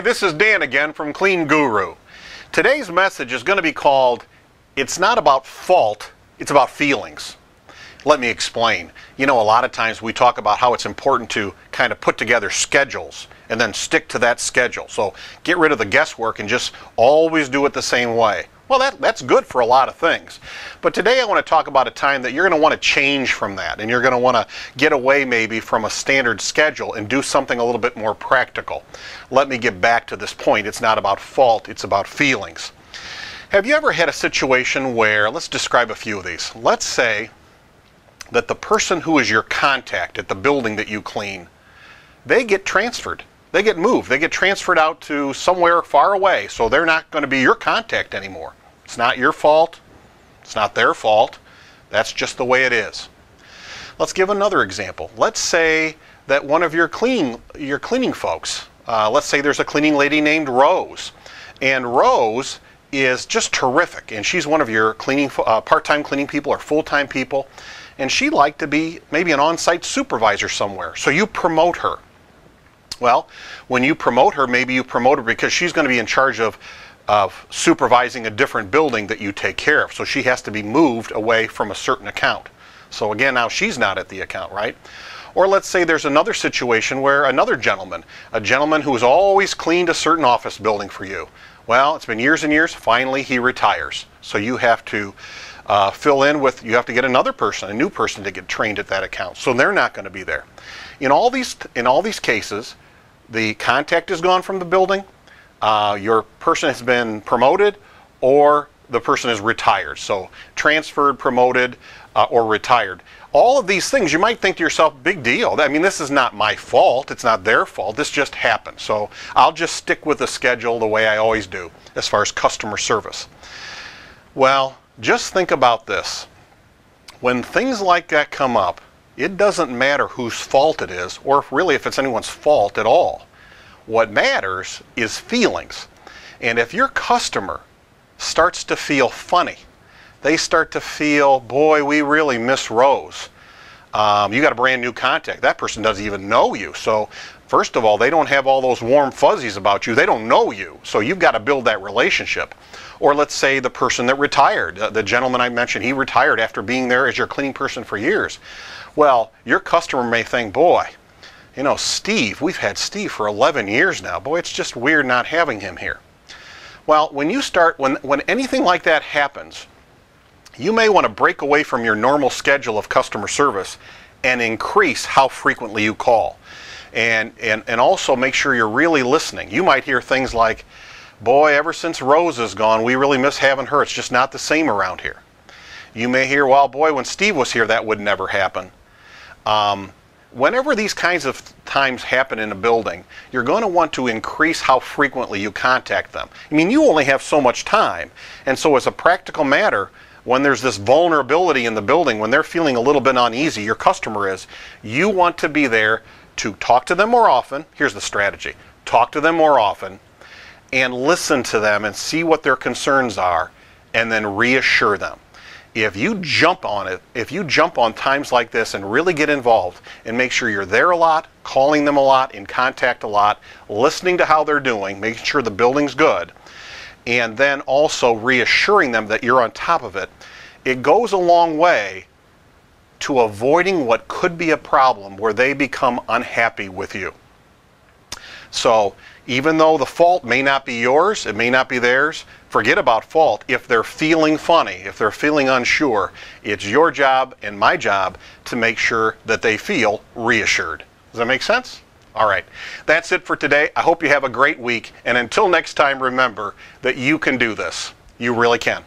This is Dan again from CleanGuru. Today's message is going to be called, It's Not About Fault, It's About Feelings. Let me explain. You know, a lot of times we talk about how it's important to kind of put together schedules and then stick to that schedule. So get rid of the guesswork and just always do it the same way. Well, that's good for a lot of things. But today I want to talk about a time that you're going to want to change from that, and you're going to want to get away maybe from a standard schedule and do something a little bit more practical. Let me get back to this point. It's not about fault, it's about feelings. Have you ever had a situation where, let's describe a few of these. Let's say that the person who is your contact at the building that you clean, they get transferred. They get moved. They get transferred out to somewhere far away, so they're not going to be your contact anymore. It's not your fault. It's not their fault. That's just the way it is. Let's give another example. Let's say that one of your cleaning folks, let's say there's a cleaning lady named Rose, and Rose is just terrific, and she's one of your part-time cleaning people or full-time people, and she'd like to be maybe an on-site supervisor somewhere, so you promote her. Well, when you promote her, maybe you promote her because she's going to be in charge of supervising a different building that you take care of. So she has to be moved away from a certain account. So again, now she's not at the account, right? Or let's say there's another situation where another gentleman, a gentleman who's always cleaned a certain office building for you. Well, it's been years and years, finally he retires. So you have to fill in with, you have to get another person, a new person to get trained at that account. So they're not going to be there. In all these cases, the contact is gone from the building, your person has been promoted, or the person is retired. So transferred, promoted, or retired. All of these things, you might think to yourself, big deal. I mean, this is not my fault. It's not their fault. This just happened. So I'll just stick with the schedule the way I always do as far as customer service. Well, just think about this. When things like that come up, it doesn't matter whose fault it is, or if it's anyone's fault at all. What matters is feelings. And if your customer starts to feel funny, they start to feel, boy, we really miss Rose. You got a brand new contact. That person doesn't even know you. So first of all, they don't have all those warm fuzzies about you. They don't know you. So you've got to build that relationship. Or let's say the person that retired, the gentleman I mentioned, he retired after being there as your cleaning person for years. Well, your customer may think, boy, you know, Steve, we've had Steve for 11 years now. Boy, it's just weird not having him here. Well, when anything like that happens, you may want to break away from your normal schedule of customer service and increase how frequently you call. And also make sure you're really listening. You might hear things like, boy, ever since Rose is gone, we really miss having her. It's just not the same around here. You may hear, well, boy, when Steve was here, that would never happen. Whenever these kinds of times happen in a building, you're going to want to increase how frequently you contact them. I mean, you only have so much time. And so as a practical matter, when there's this vulnerability in the building, when they're feeling a little bit uneasy, your customer is, you want to be there to talk to them more often. Here's the strategy. Talk to them more often and listen to them and see what their concerns are, and then reassure them. If you jump on it, if you jump on times like this and really get involved and make sure you're there a lot, calling them a lot, in contact a lot, listening to how they're doing, making sure the building's good, and then also reassuring them that you're on top of it, it goes a long way to avoiding what could be a problem where they become unhappy with you. So even though the fault may not be yours, it may not be theirs, forget about fault. If they're feeling funny, if they're feeling unsure, it's your job and my job to make sure that they feel reassured. Does that make sense? All right. That's it for today. I hope you have a great week. And until next time, remember that you can do this. You really can.